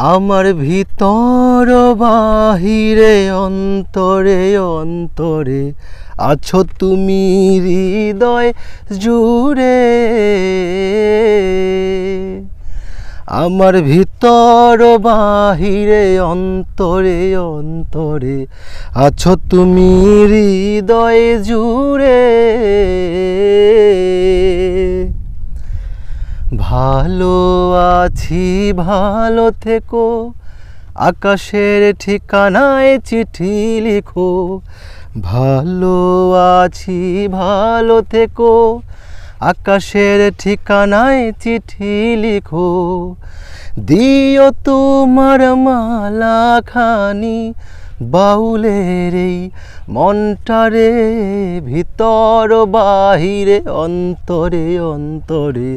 আমার ভিতর বাহিরে অন্তরে অন্তরে আছো তুমি হৃদয় জুড়ে। আমার ভিতর বাহিরে অন্তরে অন্তরে আছো তুমি হৃদয় জুড়ে। ভালো আছি ভালো থেকো, আকাশের ঠিকানায় চিঠি লিখো। ভালো আছি ভালো থেকো, আকাশের ঠিকানায় চিঠি লিখো। দিও তোমার মালাখানি বাউলের এই মনটারে, ভিতর বাহিরে অন্তরে অন্তরে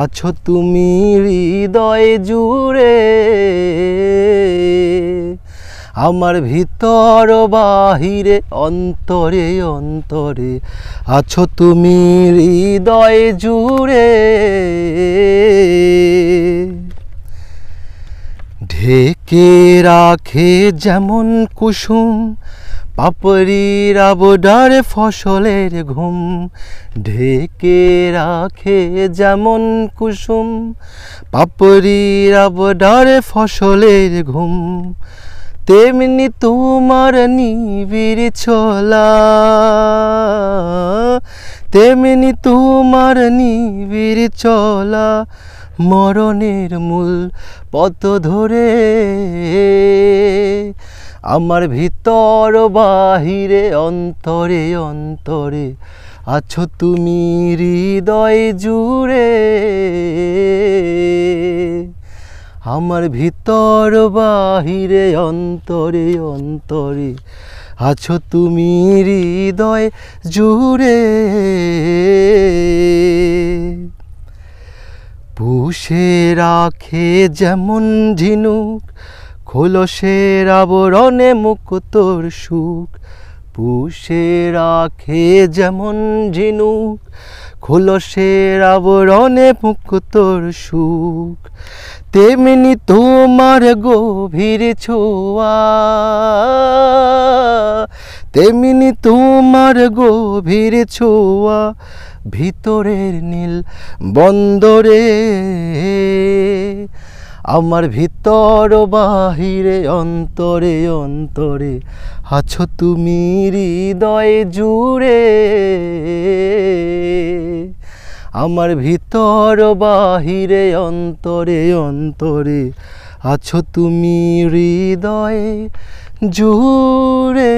আছো তুমি হৃদয় জুড়ে। আমার ভিতর বাহিরে অন্তরে অন্তরে আছো তুমি হৃদয় জুড়ে। ঢেকে রাখে যেমন কুসুম পাপড়ির আবডারে ফসলের ঘুম। ঢেকে রাখে যেমন কুসুম পাপড়ির আবডারে ফসলের ঘুম। তেমনি তোমার নিবিড় ছোলা, তেমনি তোমার নিবিড় চলা মরণের মূল পথ ধরে। আমার ভিতর বাহিরে অন্তরে অন্তরে আছো তুমি হৃদয় জুড়ে। আমার ভিতর বাহিরে অন্তরে অন্তরে আছো তুমি হৃদয় জুড়ে। পুষে রাখে যেমন ঝিনুক খোলসের আবরণে মুক্তোর সুখ। পুষে রাখে যেমন ঝিনুক খোলসের আবরণে মুক্তোর সুখ। তেমনি তোমার গভীর ছোঁয়া, তেমনি তোমার গভীর ছোঁয়া ভিতরের নীল বন্দরে। আমার ভিতর বাহিরে অন্তরে অন্তরে আছো তুমি হৃদয় জুড়ে। আমার ভিতর বাহিরে অন্তরে অন্তরে আছো তুমি হৃদয় জুড়ে।